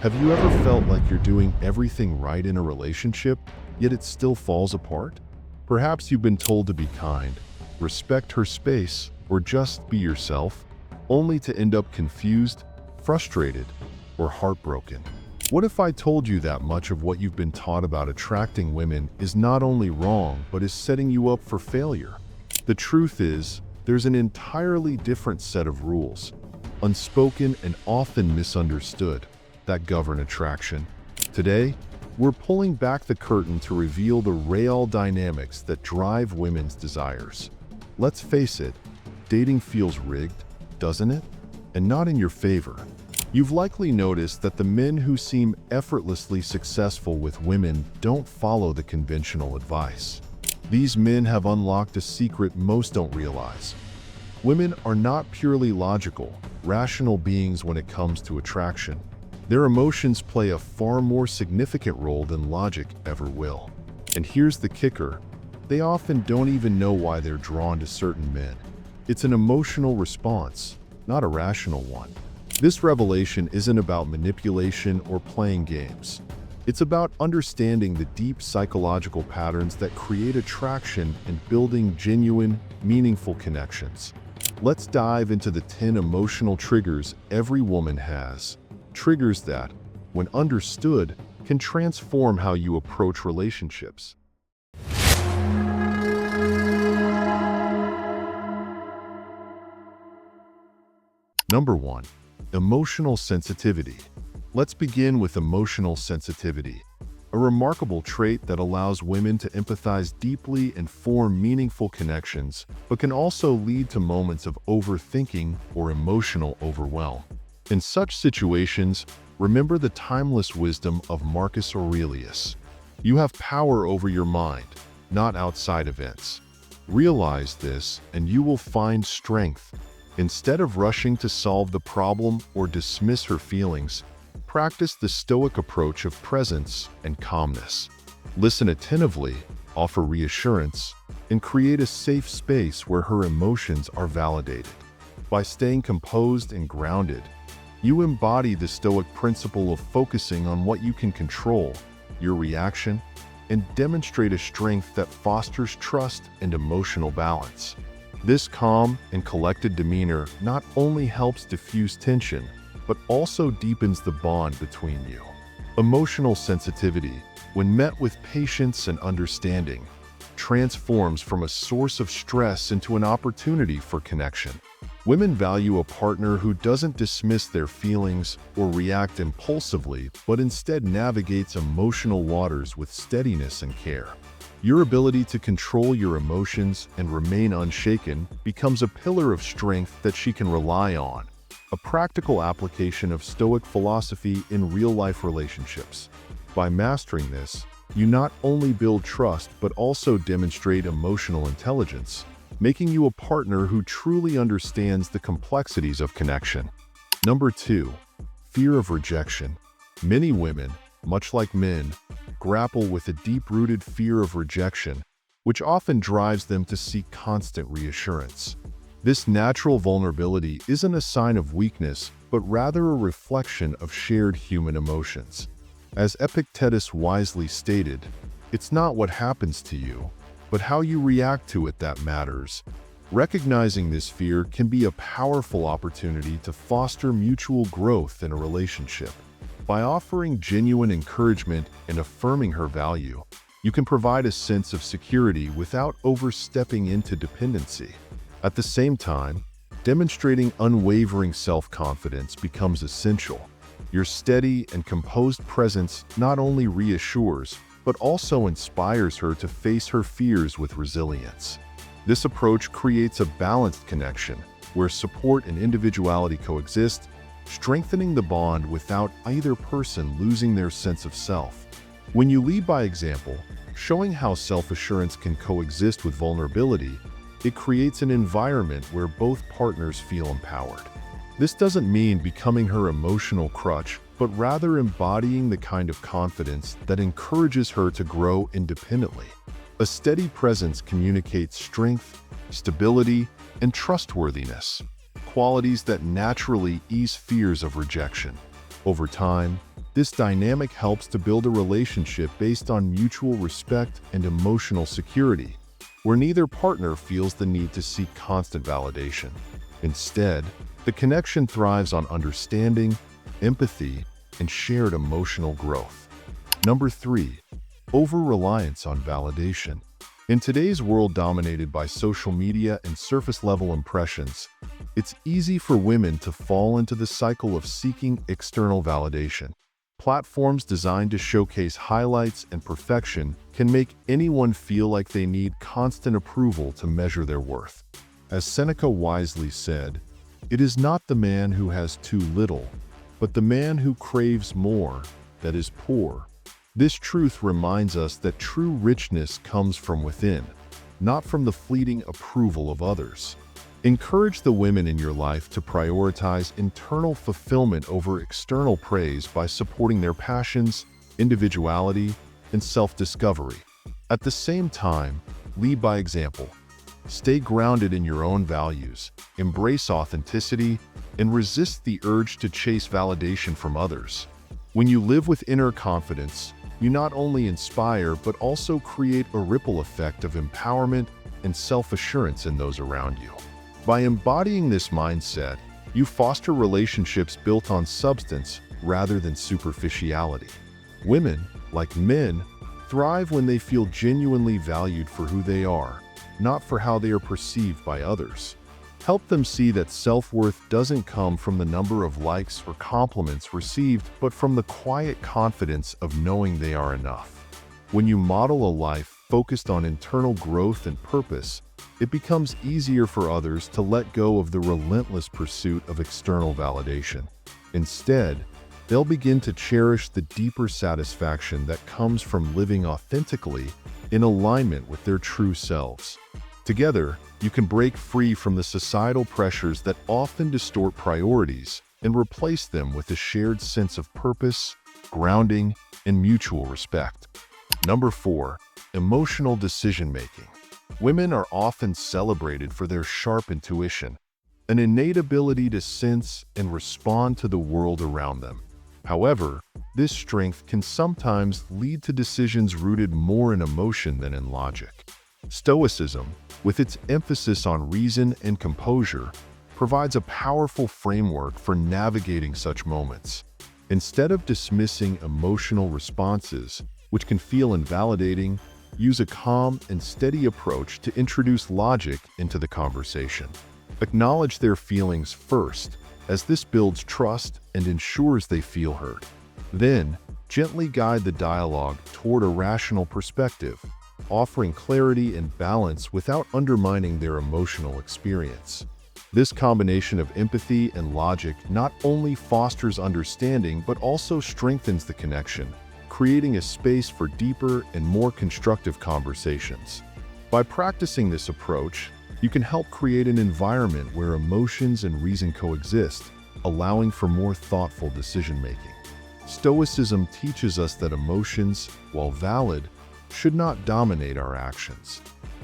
Have you ever felt like you're doing everything right in a relationship, yet it still falls apart? Perhaps you've been told to be kind, respect her space, or just be yourself, only to end up confused, frustrated, or heartbroken. What if I told you that much of what you've been taught about attracting women is not only wrong, but is setting you up for failure? The truth is, there's an entirely different set of rules, unspoken and often misunderstood, that govern attraction. Today, we're pulling back the curtain to reveal the real dynamics that drive women's desires. Let's face it, dating feels rigged, doesn't it? And not in your favor. You've likely noticed that the men who seem effortlessly successful with women don't follow the conventional advice. These men have unlocked a secret most don't realize. Women are not purely logical, rational beings when it comes to attraction. Their emotions play a far more significant role than logic ever will. And here's the kicker: they often don't even know why they're drawn to certain men. It's an emotional response, not a rational one. This revelation isn't about manipulation or playing games. It's about understanding the deep psychological patterns that create attraction and building genuine, meaningful connections. Let's dive into the 10 emotional triggers every woman has. Triggers that, when understood, can transform how you approach relationships. Number 1. Emotional sensitivity. Let's begin with emotional sensitivity, a remarkable trait that allows women to empathize deeply and form meaningful connections, but can also lead to moments of overthinking or emotional overwhelm. In such situations, remember the timeless wisdom of Marcus Aurelius. You have power over your mind, not outside events. Realize this, and you will find strength. Instead of rushing to solve the problem or dismiss her feelings, practice the Stoic approach of presence and calmness. Listen attentively, offer reassurance, and create a safe space where her emotions are validated. By staying composed and grounded, you embody the Stoic principle of focusing on what you can control, your reaction, and demonstrate a strength that fosters trust and emotional balance. This calm and collected demeanor not only helps diffuse tension, but also deepens the bond between you. Emotional sensitivity, when met with patience and understanding, transforms from a source of stress into an opportunity for connection. Women value a partner who doesn't dismiss their feelings or react impulsively, but instead navigates emotional waters with steadiness and care. Your ability to control your emotions and remain unshaken becomes a pillar of strength that she can rely on, a practical application of Stoic philosophy in real-life relationships. By mastering this, you not only build trust but also demonstrate emotional intelligence, making you a partner who truly understands the complexities of connection. Number 2. Fear of rejection. Many women, much like men, grapple with a deep-rooted fear of rejection, which often drives them to seek constant reassurance. This natural vulnerability isn't a sign of weakness, but rather a reflection of shared human emotions. As Epictetus wisely stated, "It's not what happens to you, but how you react to it that matters." Recognizing this fear can be a powerful opportunity to foster mutual growth in a relationship. By offering genuine encouragement and affirming her value, you can provide a sense of security without overstepping into dependency. At the same time, demonstrating unwavering self-confidence becomes essential. Your steady and composed presence not only reassures, but also inspires her to face her fears with resilience. This approach creates a balanced connection where support and individuality coexist, strengthening the bond without either person losing their sense of self. When you lead by example, showing how self-assurance can coexist with vulnerability, it creates an environment where both partners feel empowered. This doesn't mean becoming her emotional crutch, but rather embodying the kind of confidence that encourages her to grow independently. A steady presence communicates strength, stability, and trustworthiness, qualities that naturally ease fears of rejection. Over time, This dynamic helps to build a relationship based on mutual respect and emotional security, where neither partner feels the need to seek constant validation. Instead, the connection thrives on understanding, empathy, and shared emotional growth. Number 3. Over-reliance on validation. In today's world dominated by social media and surface-level impressions, it's easy for women to fall into the cycle of seeking external validation. Platforms designed to showcase highlights and perfection can make anyone feel like they need constant approval to measure their worth. As Seneca wisely said, "It is not the man who has too little, but the man who craves more that is poor." This truth reminds us that true richness comes from within, not from the fleeting approval of others. Encourage the women in your life to prioritize internal fulfillment over external praise by supporting their passions, individuality, and self-discovery. At the same time, lead by example. Stay grounded in your own values, embrace authenticity, and resist the urge to chase validation from others. When you live with inner confidence, you not only inspire but also create a ripple effect of empowerment and self-assurance in those around you. By embodying this mindset, you foster relationships built on substance rather than superficiality. Women, like men, thrive when they feel genuinely valued for who they are, not for how they are perceived by others. Help them see that self-worth doesn't come from the number of likes or compliments received, but from the quiet confidence of knowing they are enough. When you model a life focused on internal growth and purpose, it becomes easier for others to let go of the relentless pursuit of external validation. Instead, they'll begin to cherish the deeper satisfaction that comes from living authentically in alignment with their true selves. Together, you can break free from the societal pressures that often distort priorities and replace them with a shared sense of purpose, grounding, and mutual respect. Number 4. Emotional decision-making. Women are often celebrated for their sharp intuition, an innate ability to sense and respond to the world around them. However, this strength can sometimes lead to decisions rooted more in emotion than in logic. Stoicism, with its emphasis on reason and composure, provides a powerful framework for navigating such moments. Instead of dismissing emotional responses, which can feel invalidating, use a calm and steady approach to introduce logic into the conversation. Acknowledge their feelings first, as this builds trust and ensures they feel heard. Then, gently guide the dialogue toward a rational perspective, offering clarity and balance without undermining their emotional experience. This combination of empathy and logic not only fosters understanding but also strengthens the connection, creating a space for deeper and more constructive conversations. By practicing this approach, you can help create an environment where emotions and reason coexist, allowing for more thoughtful decision-making. Stoicism teaches us that emotions, while valid, should not dominate our actions.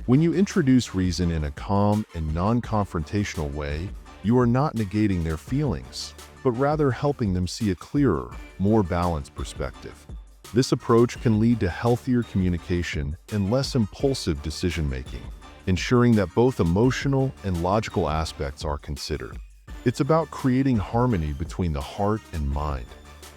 When you introduce reason in a calm and non-confrontational way, you are not negating their feelings, but rather helping them see a clearer, more balanced perspective. This approach can lead to healthier communication and less impulsive decision-making, ensuring that both emotional and logical aspects are considered. It's about creating harmony between the heart and mind,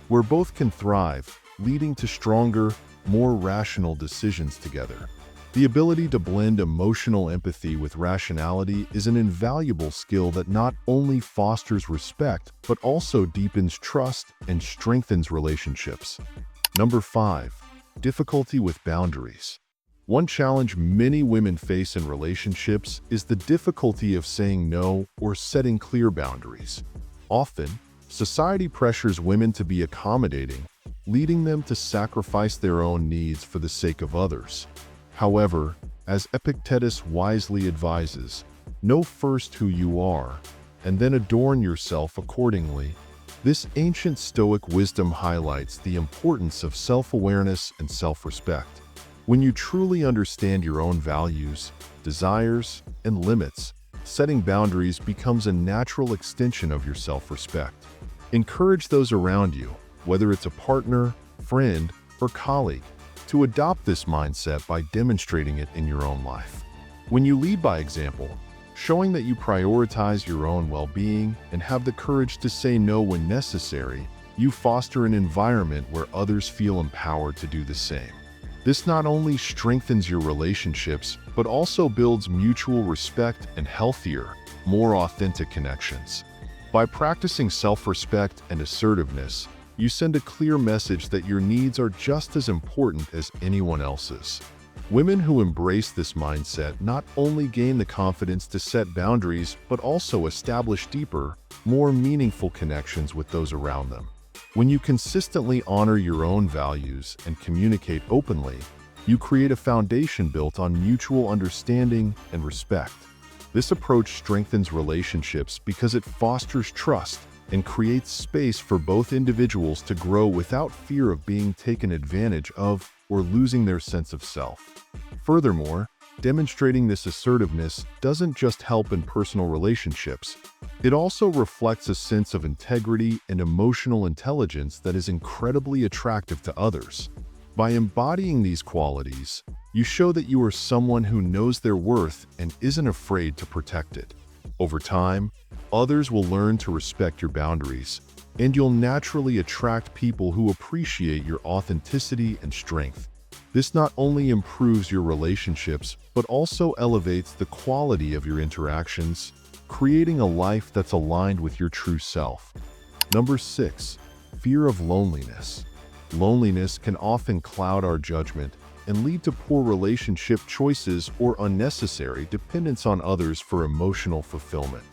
where both can thrive, leading to stronger, more rational decisions together. The ability to blend emotional empathy with rationality is an invaluable skill that not only fosters respect, but also deepens trust and strengthens relationships. Number 5. Difficulty with boundaries. One challenge many women face in relationships is the difficulty of saying no or setting clear boundaries. Often, society pressures women to be accommodating, leading them to sacrifice their own needs for the sake of others. However, as Epictetus wisely advises, know first who you are, and then adorn yourself accordingly. This ancient Stoic wisdom highlights the importance of self-awareness and self-respect. When you truly understand your own values, desires, and limits, setting boundaries becomes a natural extension of your self-respect. Encourage those around you, whether it's a partner, friend, or colleague, to adopt this mindset by demonstrating it in your own life. When you lead by example, showing that you prioritize your own well-being and have the courage to say no when necessary, you foster an environment where others feel empowered to do the same. This not only strengthens your relationships, but also builds mutual respect and healthier, more authentic connections. By practicing self-respect and assertiveness, you send a clear message that your needs are just as important as anyone else's. Women who embrace this mindset not only gain the confidence to set boundaries, but also establish deeper, more meaningful connections with those around them. When you consistently honor your own values and communicate openly, you create a foundation built on mutual understanding and respect. This approach strengthens relationships because it fosters trust and creates space for both individuals to grow without fear of being taken advantage of or losing their sense of self. Furthermore, demonstrating this assertiveness doesn't just help in personal relationships. It also reflects a sense of integrity and emotional intelligence that is incredibly attractive to others. By embodying these qualities, you show that you are someone who knows their worth and isn't afraid to protect it. Over time, others will learn to respect your boundaries, and you'll naturally attract people who appreciate your authenticity and strength. This not only improves your relationships, but also elevates the quality of your interactions, creating a life that's aligned with your true self. Number 6, fear of loneliness. Loneliness can often cloud our judgment and lead to poor relationship choices or unnecessary dependence on others for emotional fulfillment.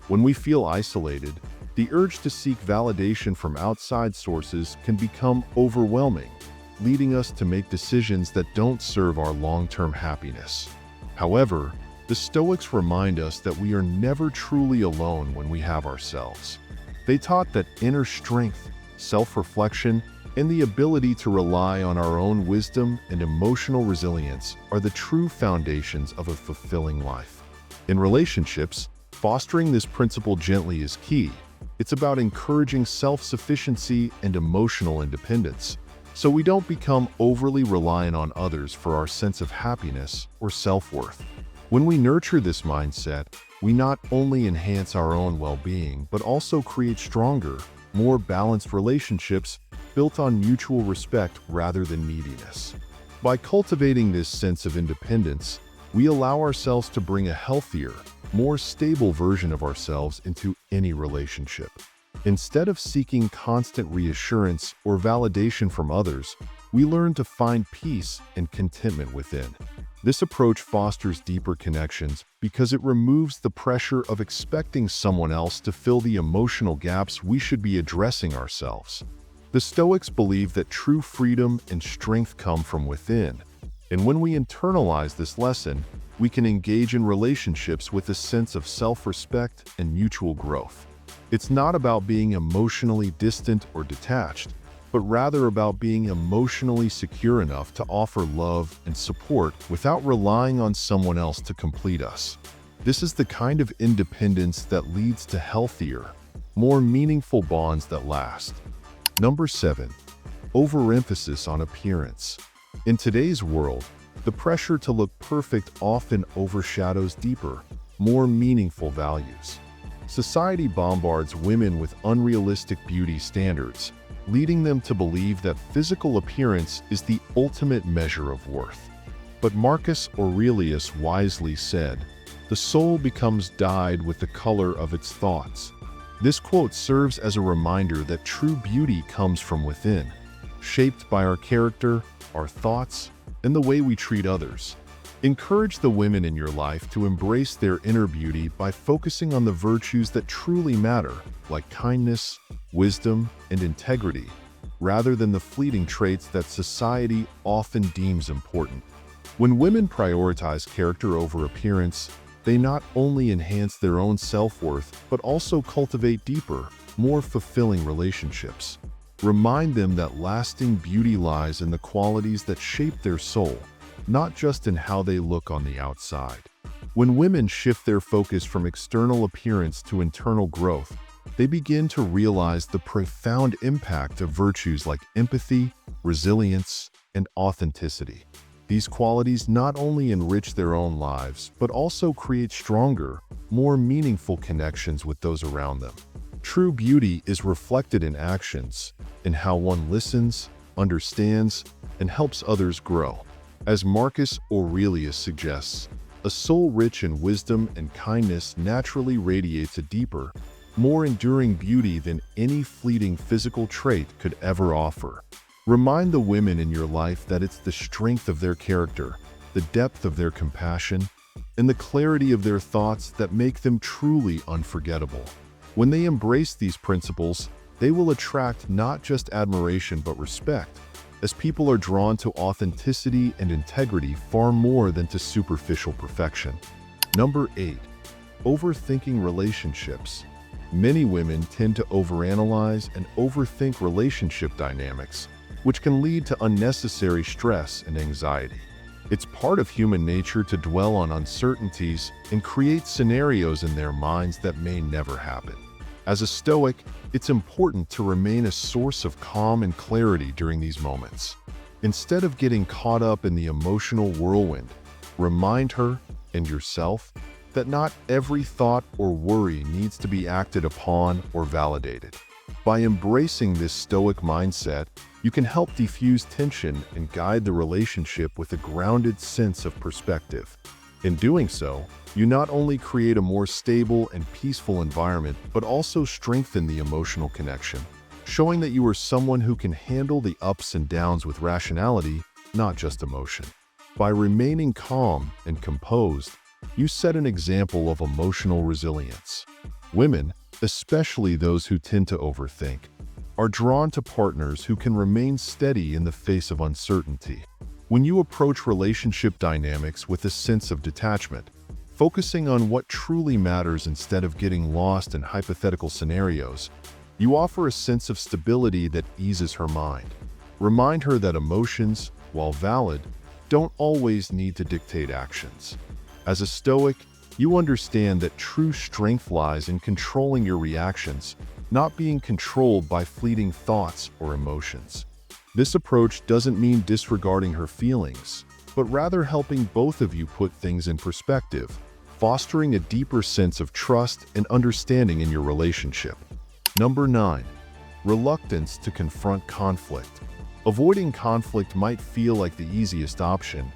When we feel isolated, the urge to seek validation from outside sources can become overwhelming, leading us to make decisions that don't serve our long-term happiness. However, the Stoics remind us that we are never truly alone when we have ourselves. They taught that inner strength, self-reflection, and the ability to rely on our own wisdom and emotional resilience are the true foundations of a fulfilling life. In relationships, fostering this principle gently is key. It's about encouraging self-sufficiency and emotional independence, so we don't become overly reliant on others for our sense of happiness or self-worth. When we nurture this mindset, we not only enhance our own well-being, but also create stronger, more balanced relationships built on mutual respect rather than neediness. By cultivating this sense of independence, we allow ourselves to bring a healthier, more stable version of ourselves into any relationship. Instead of seeking constant reassurance or validation from others, we learn to find peace and contentment within. This approach fosters deeper connections because it removes the pressure of expecting someone else to fill the emotional gaps we should be addressing ourselves. The Stoics believe that true freedom and strength come from within, and when we internalize this lesson, we can engage in relationships with a sense of self-respect and mutual growth. It's not about being emotionally distant or detached, but rather about being emotionally secure enough to offer love and support without relying on someone else to complete us. This is the kind of independence that leads to healthier, more meaningful bonds that last. Number 7, overemphasis on appearance. In today's world, the pressure to look perfect often overshadows deeper, more meaningful values. Society bombards women with unrealistic beauty standards, leading them to believe that physical appearance is the ultimate measure of worth. But Marcus Aurelius wisely said, "The soul becomes dyed with the color of its thoughts." This quote serves as a reminder that true beauty comes from within, shaped by our character, our thoughts, and the way we treat others. Encourage the women in your life to embrace their inner beauty by focusing on the virtues that truly matter, like kindness, wisdom, and integrity, rather than the fleeting traits that society often deems important. When women prioritize character over appearance, they not only enhance their own self-worth, but also cultivate deeper, more fulfilling relationships. Remind them that lasting beauty lies in the qualities that shape their soul, not just in how they look on the outside. When women shift their focus from external appearance to internal growth, they begin to realize the profound impact of virtues like empathy, resilience, and authenticity. These qualities not only enrich their own lives, but also create stronger, more meaningful connections with those around them. True beauty is reflected in actions, in how one listens, understands, and helps others grow. As Marcus Aurelius suggests, a soul rich in wisdom and kindness naturally radiates a deeper, more enduring beauty than any fleeting physical trait could ever offer. Remind the women in your life that it's the strength of their character, the depth of their compassion, and the clarity of their thoughts that make them truly unforgettable. When they embrace these principles, they will attract not just admiration but respect, as people are drawn to authenticity and integrity far more than to superficial perfection. Number 8. Overthinking relationships. Many women tend to overanalyze and overthink relationship dynamics, which can lead to unnecessary stress and anxiety. It's part of human nature to dwell on uncertainties and create scenarios in their minds that may never happen. As a Stoic, it's important to remain a source of calm and clarity during these moments. Instead of getting caught up in the emotional whirlwind, remind her and yourself that not every thought or worry needs to be acted upon or validated. By embracing this Stoic mindset, you can help diffuse tension and guide the relationship with a grounded sense of perspective. In doing so, you not only create a more stable and peaceful environment, but also strengthen the emotional connection, showing that you are someone who can handle the ups and downs with rationality, not just emotion. By remaining calm and composed, you set an example of emotional resilience. Women, especially those who tend to overthink, are drawn to partners who can remain steady in the face of uncertainty. When you approach relationship dynamics with a sense of detachment, focusing on what truly matters instead of getting lost in hypothetical scenarios, you offer a sense of stability that eases her mind. Remind her that emotions, while valid, don't always need to dictate actions. As a Stoic, you understand that true strength lies in controlling your reactions, not being controlled by fleeting thoughts or emotions. This approach doesn't mean disregarding her feelings, but rather helping both of you put things in perspective, fostering a deeper sense of trust and understanding in your relationship. Number 9. Reluctance to confront conflict. Avoiding conflict might feel like the easiest option,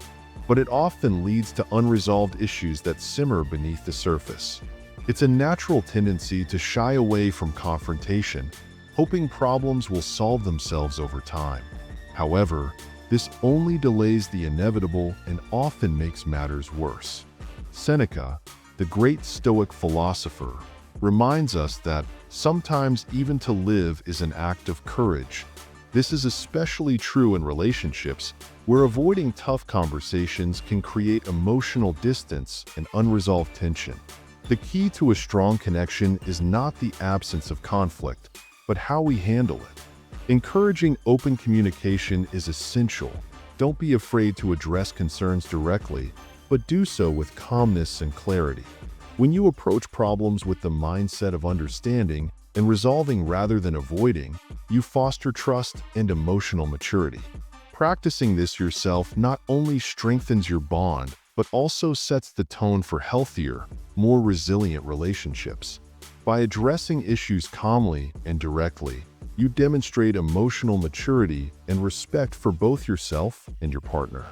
but it often leads to unresolved issues that simmer beneath the surface. It's a natural tendency to shy away from confrontation, hoping problems will solve themselves over time. However, this only delays the inevitable and often makes matters worse. Seneca, the great Stoic philosopher, reminds us that sometimes even to live is an act of courage. This is especially true in relationships, where avoiding tough conversations can create emotional distance and unresolved tension. The key to a strong connection is not the absence of conflict, but how we handle it. Encouraging open communication is essential. Don't be afraid to address concerns directly, but do so with calmness and clarity. When you approach problems with the mindset of understanding and resolving rather than avoiding, you foster trust and emotional maturity. Practicing this yourself not only strengthens your bond, but also sets the tone for healthier, more resilient relationships. By addressing issues calmly and directly, you demonstrate emotional maturity and respect for both yourself and your partner.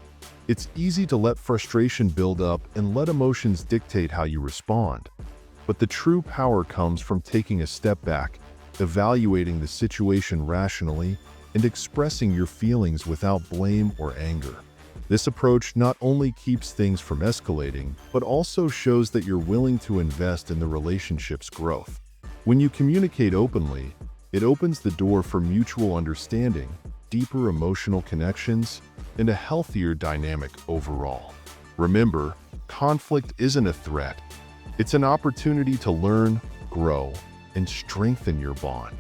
It's easy to let frustration build up and let emotions dictate how you respond. But the true power comes from taking a step back, evaluating the situation rationally, and expressing your feelings without blame or anger. This approach not only keeps things from escalating, but also shows that you're willing to invest in the relationship's growth. When you communicate openly, it opens the door for mutual understanding, deeper emotional connections, and a healthier dynamic overall. Remember, conflict isn't a threat. It's an opportunity to learn, grow, and strengthen your bond.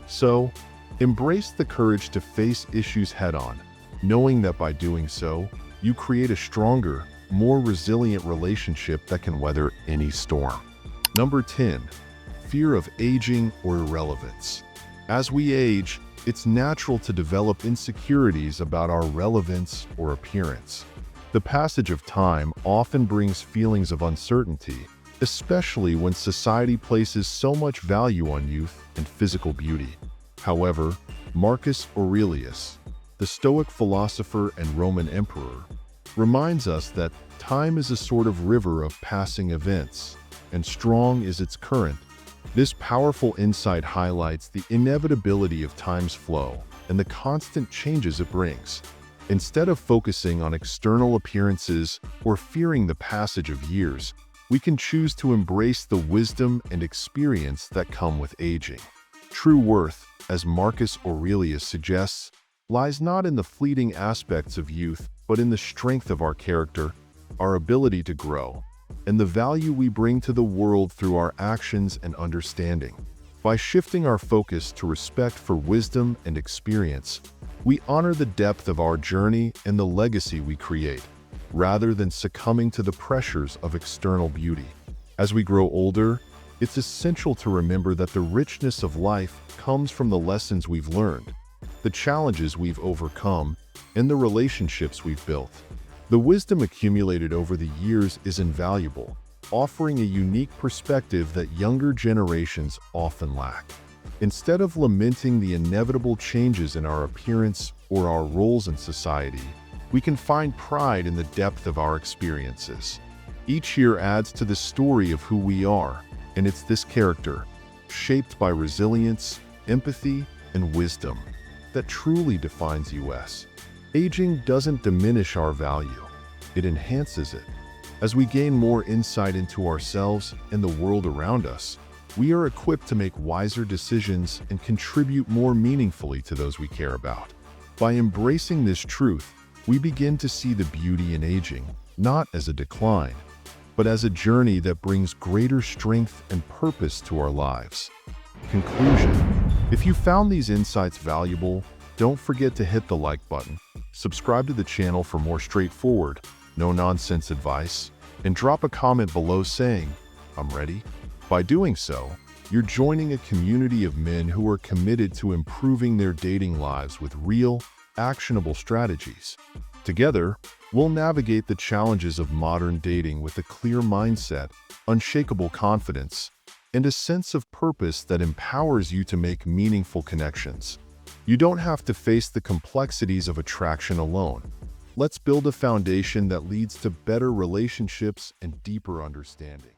So, embrace the courage to face issues head-on, knowing that by doing so, you create a stronger, more resilient relationship that can weather any storm. Number 10. fear of aging or irrelevance. As we age, it's natural to develop insecurities about our relevance or appearance. The passage of time often brings feelings of uncertainty, especially when society places so much value on youth and physical beauty. However, Marcus Aurelius, the Stoic philosopher and Roman emperor, reminds us that time is a sort of river of passing events, and strong is its current. This powerful insight highlights the inevitability of time's flow and the constant changes it brings. Instead of focusing on external appearances or fearing the passage of years, we can choose to embrace the wisdom and experience that come with aging. True worth, as Marcus Aurelius suggests, lies not in the fleeting aspects of youth, but in the strength of our character, our ability to grow, and the value we bring to the world through our actions and understanding. By shifting our focus to respect for wisdom and experience, we honor the depth of our journey and the legacy we create, rather than succumbing to the pressures of external beauty. As we grow older, it's essential to remember that the richness of life comes from the lessons we've learned, the challenges we've overcome, and the relationships we've built. The wisdom accumulated over the years is invaluable, offering a unique perspective that younger generations often lack. Instead of lamenting the inevitable changes in our appearance or our roles in society, we can find pride in the depth of our experiences. Each year adds to the story of who we are, and it's this character, shaped by resilience, empathy, and wisdom, that truly defines us. Aging doesn't diminish our value, it enhances it. As we gain more insight into ourselves and the world around us, we are equipped to make wiser decisions and contribute more meaningfully to those we care about. By embracing this truth, we begin to see the beauty in aging, not as a decline, but as a journey that brings greater strength and purpose to our lives. Conclusion: if you found these insights valuable, don't forget to hit the like button, subscribe to the channel for more straightforward, no-nonsense advice, and drop a comment below saying, "I'm ready." By doing so, you're joining a community of men who are committed to improving their dating lives with real, actionable strategies. Together, we'll navigate the challenges of modern dating with a clear mindset, unshakable confidence, and a sense of purpose that empowers you to make meaningful connections. You don't have to face the complexities of attraction alone. Let's build a foundation that leads to better relationships and deeper understanding.